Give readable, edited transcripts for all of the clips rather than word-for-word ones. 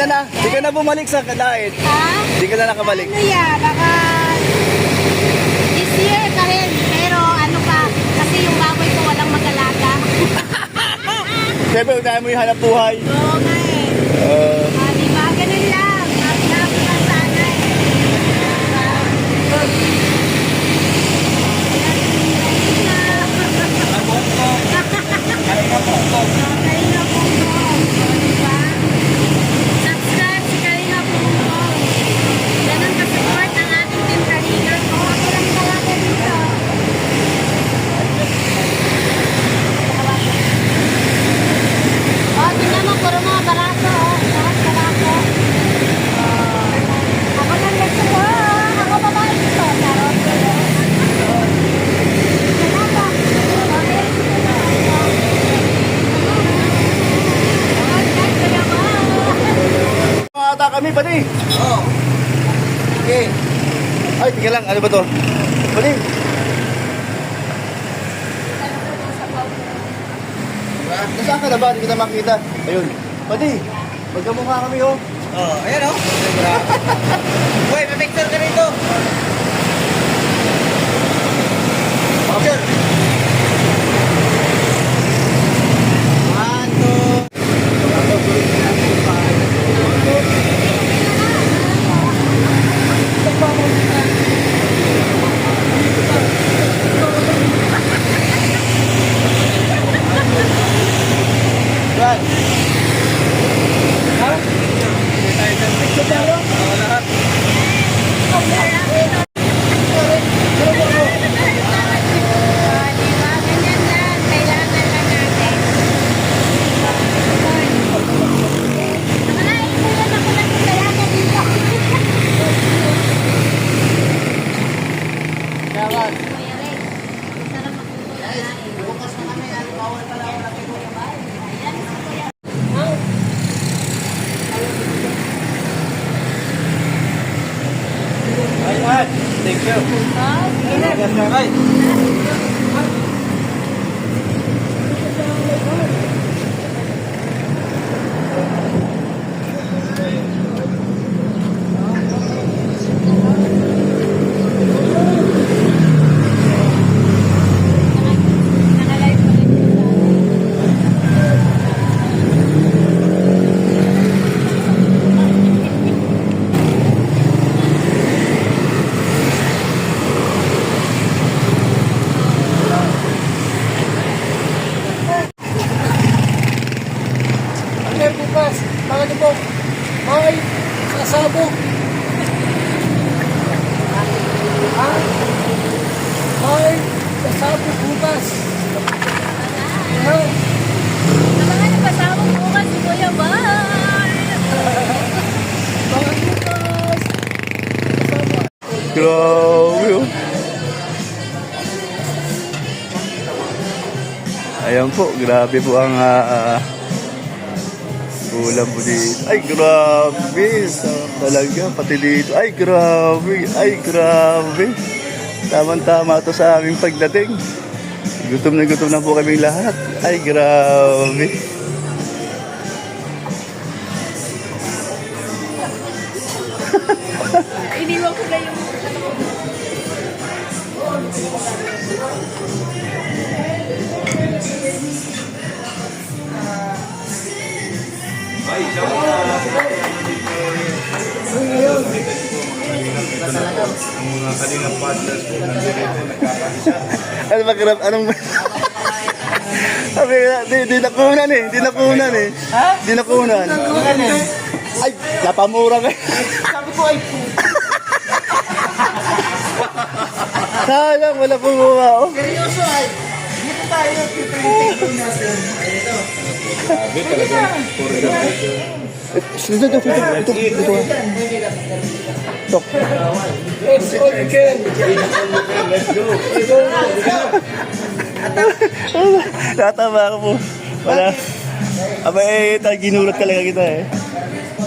Di ka na bumalik sa kadait. Ha? Di ka na nakabalik. Ano yan? Baka this year ka rin. Pero ano pa, kasi yung baboy ko walang mag-alaga. Siyempre, unahin mo yung hanap buhay. Oo nga eh. Diba? Ganun lang. Hanap lang sana eh. Kalinga Bongbong. Diba? Subscribe si Kalinga Bongbong. Ganun ka-support ang ating team Kalinga. Ako lang talaga dito. Tingnan mo, puro mga barato. Lahat barato. Ako lang gusto ko. Ako babae dito. Charot. Ata kami, pati. Oo. Okay. Ay, tingnan lang. Ano ba to? Pati. Nasaan ka na ba? Hindi kita makita. Ayun. Pati. Magkamukha kami, oh. Oo, ayan o. Uy, may picture ka rito. Picture. 1, 2. Yan. Ha? Picture tayo? Oo, lahat. Thank you. Ay. Bukas, mga libok, may kasabog. May kasabog bukas. Naman ang pasabog bukas si Kuya Bar. Mga bukas. Grabe, oh. Ayan po, grabe po ang ulam po dito. Ay, grabe. Talaga, pati dito. Ay, grabe. Ay, grabe. Tama-tama to sa aming pagdating. Gutom na po kaming lahat. Ay, grabe. Iniwan ko na yung... Mga kalingang partners po nandito nagkakaisa. Ano magkarap? Anong... Sabi nga, di nakunan eh. Di nakunan eh. Ha? Di nakunan. Ay, napamura ka. Sabi ko ay Sayang, wala kumuha. Oh. seryoso ay. Dito tayo, piprinting natin. Grabe talagang puro Ito. Tok. Let's go again. Natama ako po. Wala. Aba eh, ginulat talaga kita eh.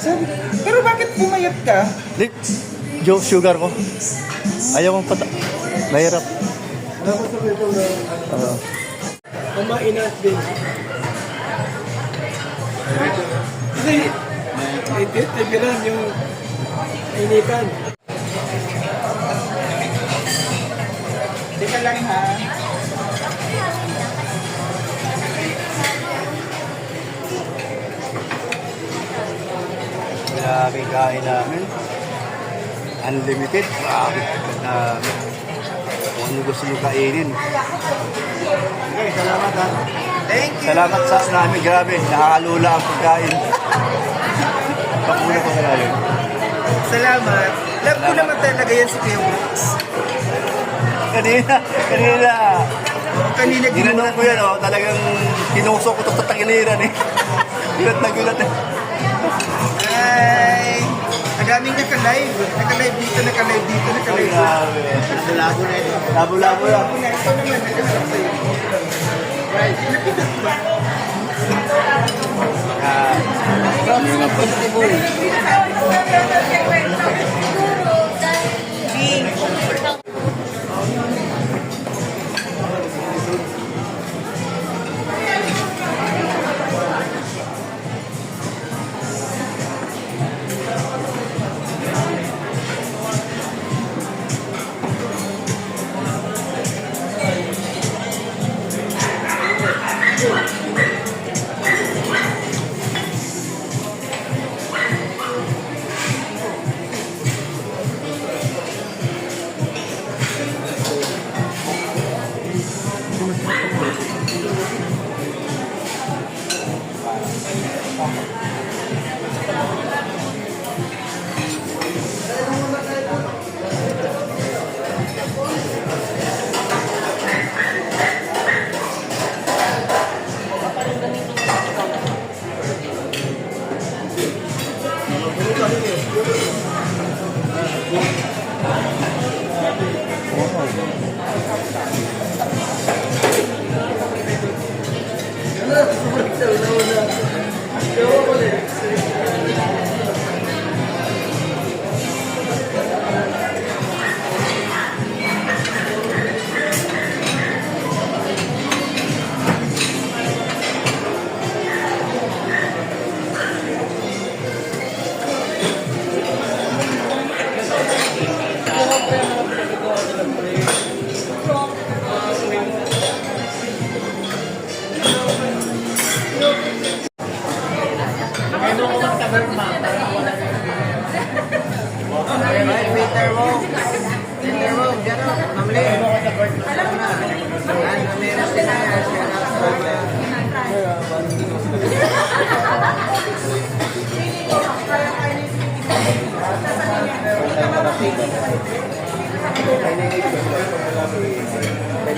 Sabi, pero bakit pumayat ka? Di, joke sugar ko. Ayaw kong pata. Nahirap. Kumain natin. Kasi, Tibiran yung initan. Teka lang ha. Grabe kain namin. Unlimited. Grabe. Kung ano gusto nyo kainin. Okay, salamat ha. Thank you. Salamat sa namin. Grabe. Nakakalula ang pagkain. Pakuna ko kaya yun. Salamat. Love ko naman talaga yan si Kuya Brooks. Kanina. Kanina Ginanong ko yan, oh. Talagang tinusok ko ito sa tagiliran eh. Gulat na gulat eh. Hi! Ang daming naka-live. Naka-live dito, naka-live dito, Ay, naka-live dito. grabe. Labo na ito. Labo-labo yan. Ito naman, naka-live sa'yo. Right. Nakita ko ba? Peter Wong. Peter Wong, dyan o. Mamali. Alam mo na. Ano, meron sila yan.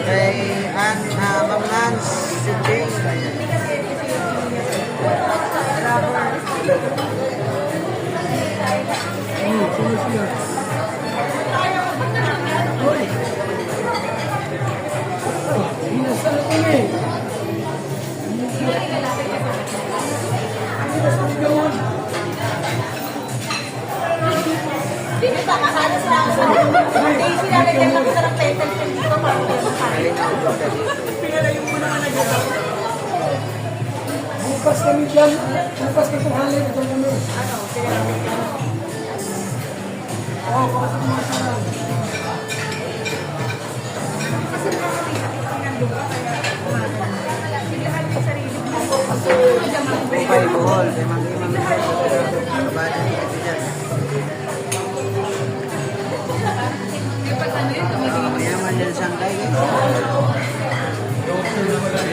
Kay Ma'am Nance, si James. Bukas kami dyan. Bukas kami halin. Ito kami. Oo, bukas kami masalan. Bukay buhol. Kabada niya dyan. Kaya mandal sangkay.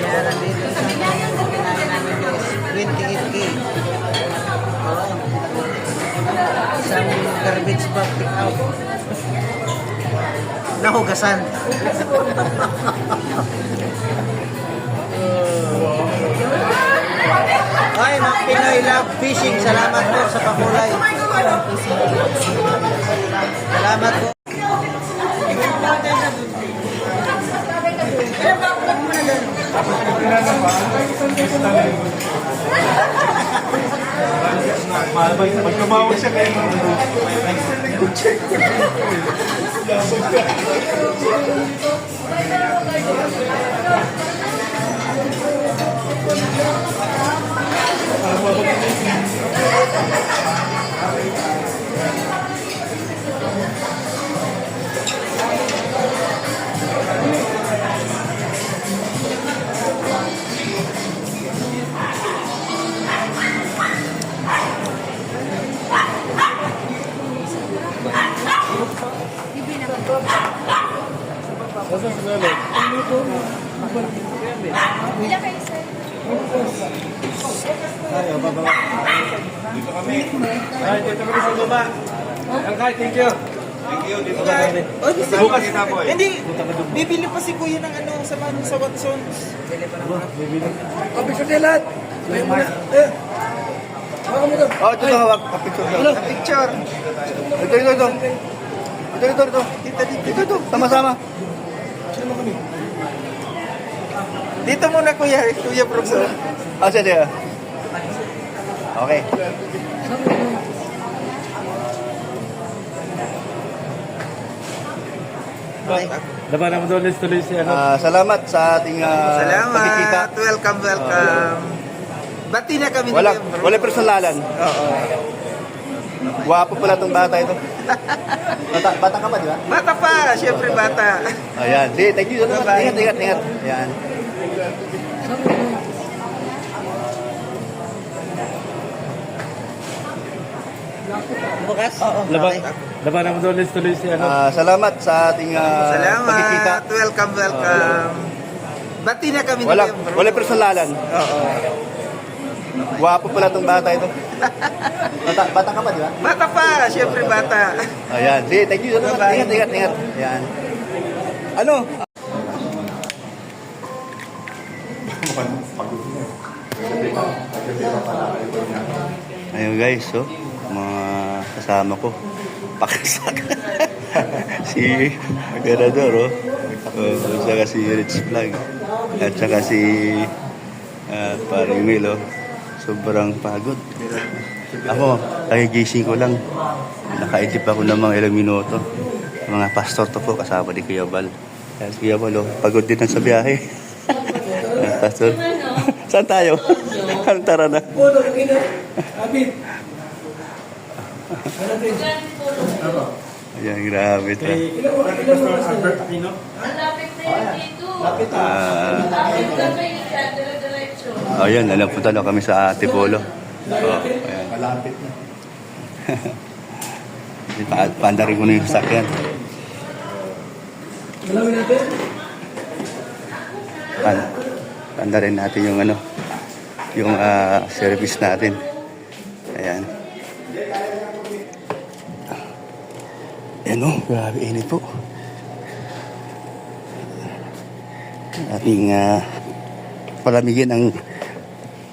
Kaya nandito sa kinain namin guys. 28K. Isang garbage bag pick out. Nahugasan. Ay, Mga Pinoy Love Fishing. Salamat po sa pakulay. Salamat po. Pag tumawag siya kayo mga po. Ilan kayo, sir? Ay, dito kami sa baba. Okay, thank you. Thank you, dito ka kami. Bukas kita po eh. Hindi, bibili pa si Kuya ng ano sa Watsons. Kapit sa lahat. Ayun mo na. Baka mo doon. Oh, ito hawak. Kapicture. Picture. Ito. Ito. Sama-sama. Sino kami? Dito muna Kuya Brooks. Ah, sige. Okay. Laban naman doon, let's tuloy si ano. Salamat sa ating pagkikita. Salamat. Welcome. Bati na kami ni Kuya Brooks. Walang personalan. Oo. Guwapo pala itong bata ito. Bata ka pa, di ba? Bata pa, syempre bata. Ayan. Sige, thank you. Bye-bye. Ingat. Ayan. Bukas? Oo. Laban naman doon, let's tuloy si ano. Salamat sa ating pagkikita. Salamat. Welcome. Bati na kami ni Kuya Brooks. Walang personalan. Oo. Guwapo pala itong bata ito. Bata ka pa, di ba? Bata pa, syempre bata. Ayan. Sige, thank you. Bye-bye. Ingat. Ayan. Ano? Ayun guys, so, mga kasama ko. Pakasak. Si Ganador, saka si Rich Vlog. At saka si Paring Milo. Sobrang pagod. Ako, kagigising ko lang. Nakaisip ako ng mga ilang minuto. Mga pastor to po, kasama ni Kuya Bal. Kaya si Kuya Bal, pagod din ang sa biyahe. Pastor, saan tayo? Tara na. Puno, ina. Kapit. Ayan, grabe ito. Ilan mo oras na? Ang lapit na yun dito. Lapit na kayo diretso. Ayan, nalapunta na kami sa Antipolo. Ayan. Malapit na. Paandarin ko na yung sakyan. Malawin natin. Paandarin natin yung ano, yung service natin. Ayan. Ayan o, grabe init po. Ating palamigin ang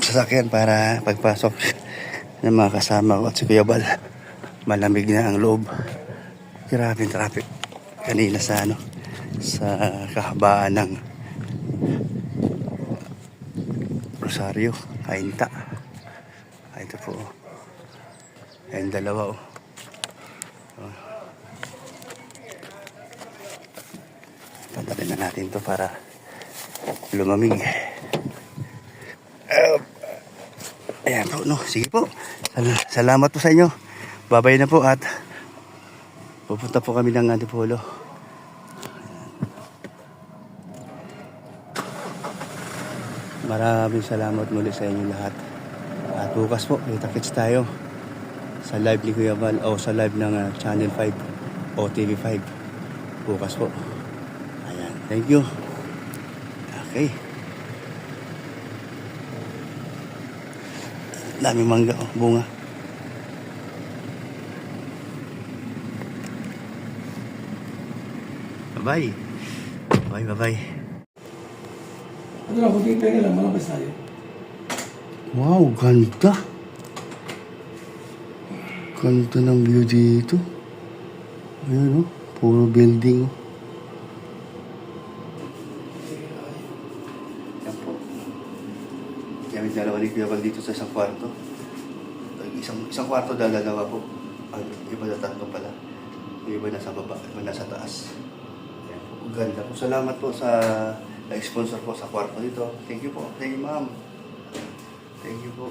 sasakyan para pagpasok ng mga kasama ko at si Kuya Bal. Malamig na ang loob. Grabe yung traffic kanina sa ano, sa kahabaan ng Rosario, Cainta. Ito po. Ayan, dalawa oh. Tandalin na natin to para lumamig. Ayan po, no. Sige po. Salamat po sa inyo. Babay na po at pupunta po kami ng Antipolo. Maraming salamat muli sa inyo lahat. At bukas po, kita-kits tayo sa live ni Kuya Bal o sa live ng Channel 5 o TV5. Bukas po. Ayan, thank you. Okay. Daming mangga, oh, bunga. Bye-bye. Bye-bye. Ano lang, kunting pera lang, malabas tayo. Wow, ganda. Ganda ng view dito. Ayan, oh. Puro building, oh. Yan po. Kami dalawa ni Kuya Bal dito sa isang kwarto. Isang kwarto dalawa po. Iba na tatlo pala. Iba na sa baba, iba na sa taas. Ayan po. Ganda po. Salamat po sa nag-sponsor po sa kwarto dito. Thank you po. Thank you, ma'am. Thank you po.